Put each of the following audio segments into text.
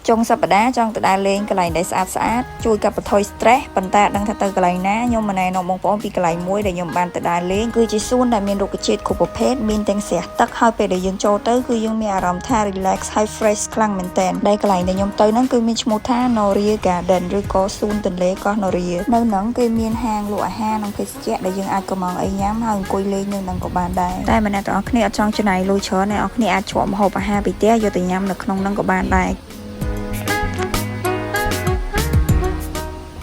ចុងសប្តាហ៍ចង់ទៅដើរលេងកន្លែងដែលស្អាតជួយកាត់បន្ថយ stress ប៉ុន្តែដឹងថាទៅកន្លែងណាខ្ញុំមិនណែនាំបងប្អូនពីកន្លែងមួយដែលខ្ញុំបានទៅដើរលេងគឺជាសួនដែលមានរុក្ខជាតិគ្រប់ប្រភេទមានទាំងស្រះទឹកហើយពេលដែលយើងចូលទៅគឺយើងមានអារម្មណ៍ថា relax ហើយ fresh ខ្លាំងមែនទែនដែលកន្លែងដែលខ្ញុំទៅហ្នឹងគឺមានឈ្មោះថា Noria Garden ឬក៏សួនទន្លេកោះ Noria នៅហ្នឹងគេមានហាងលក់អាហារនិងភេសជ្ជៈដែលយើងអាចកំងអីញ៉ាំហើយអង្គុយលេងនៅហ្នឹងក៏បានដែរតែម្នាក់ទាំងអស់គ្នាអត់ចង់ចំណាយលុយច្រើនអ្នកនរគ្នាអាចជ្រកម្ហូបអាហារពីផ្ទះយកទៅញ៉ាំនៅក្នុងហ្នឹងក៏បានដែរ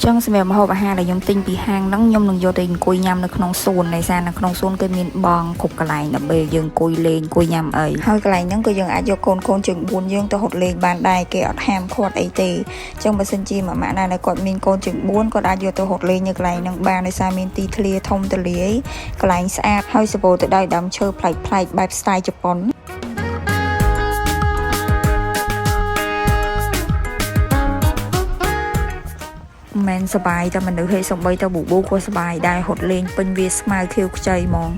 ចឹងសម្រាប់ម្ហូបអាហារដែលខ្ញុំទិញពីហាងហ្នឹងខ្ញុំនឹងយកទៅអង្គុយញ៉ាំនៅក្នុងសួនដោយសារនៅក្នុងសួនគេមានបងគ្រប់កន្លែងដើម្បីយើងអង្គុយលេងអង្គុយញ៉ាំអីហើយកន្លែងហ្នឹងក៏យើងអាចយកកូនជើង4យើងទៅហត់លេងបានដែរគេអត់ហាមឃាត់អីទេចឹងបើសិនជាម៉ាក់ណាគាត់មានកូនជើង4គាត់អាចយកទៅហត់លេងនៅកន្លែងហ្នឹងបានដោយសារមានទីធ្លាធំទូលាយកន្លែងស្អាតហើយសម្បូរទៅដោយដើមឈើប្លែកៗបែប style ជប៉ុនមិនសបាយតែមនុស្សហេសំបីទៅប៊ូប៊ូក៏សបាយដែរហត់លេងពេញវាស្មៅខៀវខ្ចីហ្មង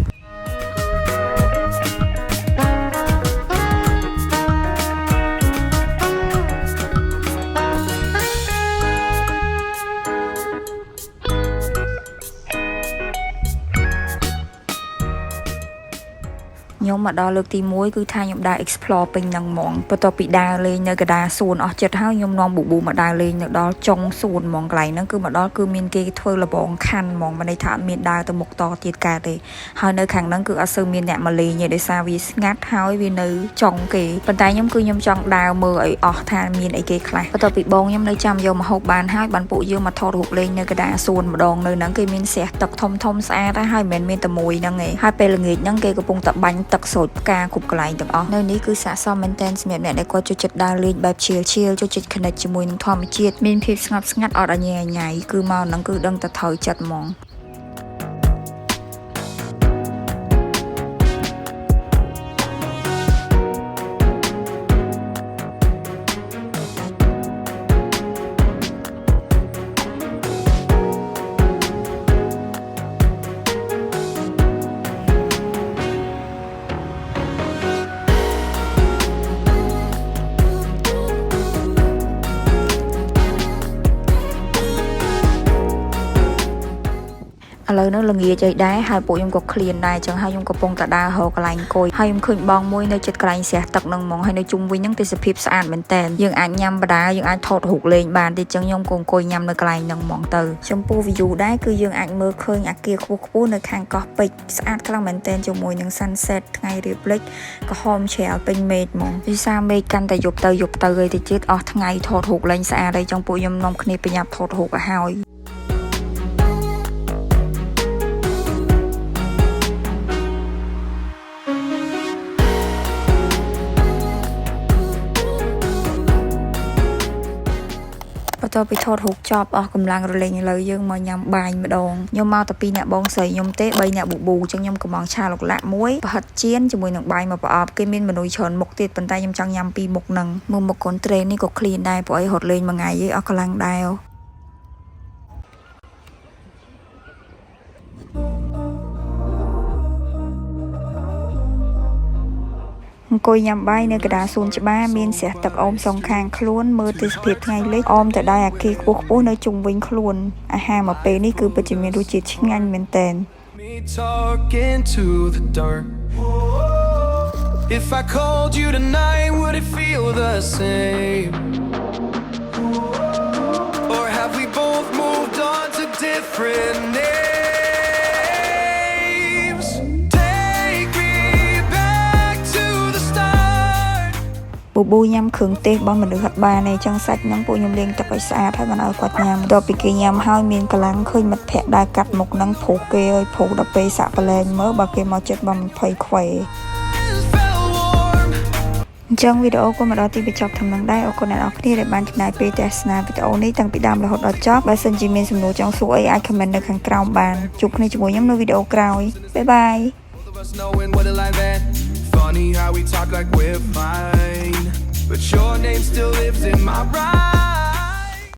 ខ្ញុំមកដល់លើកទី1គឺថាខ្ញុំដើរ explore ពេញហ្នឹងហ្មងបន្ទាប់ពីដើរលេងនៅកណ្ដាលសួនអស់ចិត្តហើយខ្ញុំនាំប៊ូប៊ូមកដើរលេងនៅដល់ចុងសួនហ្មងកន្លែងហ្នឹងគឺមកដល់គឺមានគេធ្វើលបងខណ្ឌហ្មងមិនន័យថាអត់មានដើរទៅមុខតទៀតកើតទេហើយនៅខាងហ្នឹងគឺអត់សូវមានអ្នកមកលេងទេដោយសារវាស្ងាត់ហើយវានៅចុងគេប៉ុន្តែខ្ញុំចង់ដើរមើលឲ្យអស់ថាមានអីគេខ្លះបន្ទាប់ពីបងខ្ញុំនៅចាំយកមកហូបបានហើយបានពួកយើងមកថតរូបលេងនៅកណ្ដាលសួនម្ដងនៅហ្នឹងគេមានស្រះទឹកធំស្អាតហើយមិនមែនមានតែមួយហ្នឹងទេហើយពេលល្ងាចហ្នឹងគេកំពុងតែបាញ់ទឹកស្រោចផ្កាគ្រប់កន្លែងទាំងអស់នៅនេះគឺស័ក្តិសមមែនទែនសម្រាប់អ្នកដែលគាត់ចូលចិត្តដើរលេងបែប chill ចូលចិត្ត connect ជាមួយនឹងធម្មជាតិមានភាពស្ងប់ស្ងាត់អត់ញ៉ៃញ៉ៃគឺមកហ្នឹងគឺដឹងតែត្រូវចិត្តហ្មងឥឡូវនោះល្ងាចអីដែរហើយពួកខ្ញុំក៏ឃ្លានដែរចឹងហើយខ្ញុំកំពុងតែដើររកកន្លែងអង្គុយហើយខ្ញុំឃើញបងមួយនៅជិតកន្លែងស្រះទឹកហ្នឹងហ្មងហើយនៅជុំវិញហ្នឹងទេសភាពស្អាតមែនតើយើងអាចញ៉ាំបដាយើងអាចថតរូបលេងបានទេចឹងខ្ញុំក៏អង្គុយញ៉ាំនៅកន្លែងហ្នឹងហ្មងទៅចំពោះ view ដែរគឺយើងអាចមើលឃើញអាគារខ្ពស់នៅខាងកោះពេជ្រស្អាតខ្លាំងមែនតើជាមួយនឹង sunset ថ្ងៃរៀបលិចក្រហមជ្រាលពេញមេឃហ្មងវិសាមេឃកាន់តែយប់ទៅឯទៅទៀតអស់ថ្ងៃថតរូបលេងស្អាតហើយចឹងពួកខ្ញុំនាំគ្នាប្រញាប់ថតរូបឲ្យហើយបន្ទាប់ពីថតរូបចប់អស់កម្លាំងរលេងឥឡូវយើងមកញ៉ាំបាយម្ដងខ្ញុំមកតែ2អ្នកបងស្រីខ្ញុំទេ3អ្នកប៊ូប៊ូចឹងខ្ញុំកំងឆាឡុកឡាក់មួយប្រហិតចៀនជាមួយនឹងបាយមួយប្រអប់គេមានមនុយច្រើនមុខទៀតប៉ុន្តែខ្ញុំចង់ញ៉ាំ2មុខហ្នឹងមុខកូនត្រេននេះក៏ឃ្លានដែរព្រោះអីហត់លេងមួយថ្ងៃឯងអស់កម្លាំងដែរអង្គុយញ៉ាំបាយនៅកណ្ដាលសួនច្បារមានស្រះទឹកអមសងខាងខ្លួនមើលទេសភាពថ្ងៃលិចអមទៅដោយអាគារខ្ពស់នៅជុំវិញខ្លួនអាហារមួយពេលនេះគឺពិតជាមានរសជាតិឆ្ងាញ់មែនទែនIf I called you tonight would it feel the same Or have we both moved on to different namesប៊ូប៊ូញ៉ាំគ្រឿងទេសរបស់មនុស្សហត់បានឯងចឹងសាច់ហ្នឹងពួកខ្ញុំលាងទឹកឲ្យស្អាតហើយបានឲ្យគាត់ញ៉ាំបន្ទាប់ពីគេញ៉ាំហើយមានកម្លាំងឃើញមិត្តភ័ក្ដិដើរកាត់មុខហ្នឹងព្រោះគេឲ្យព្រោះដល់ពេលសាក់ប្រឡែងមើលបើគេមកចិត្តបំភ័យខ្វែអញ្ចឹងវីដេអូក៏មកដល់ទីបញ្ចប់ត្រឹមហ្នឹងដែរអរគុណអ្នកនរគ្នាដែលបានចំណាយពេលទស្សនាវីដេអូនេះតាំងពីដើមរហូតដល់ចប់បើសិនជាមានសំណួរចង់សួរអីអាច comment នៅខាងក្រោមបានជួបគ្នាជាមួយខ្ញុំនៅវីដេអូក្រោយបាយបាយFunny how we talk like we're fine But your name still lives in my rhyme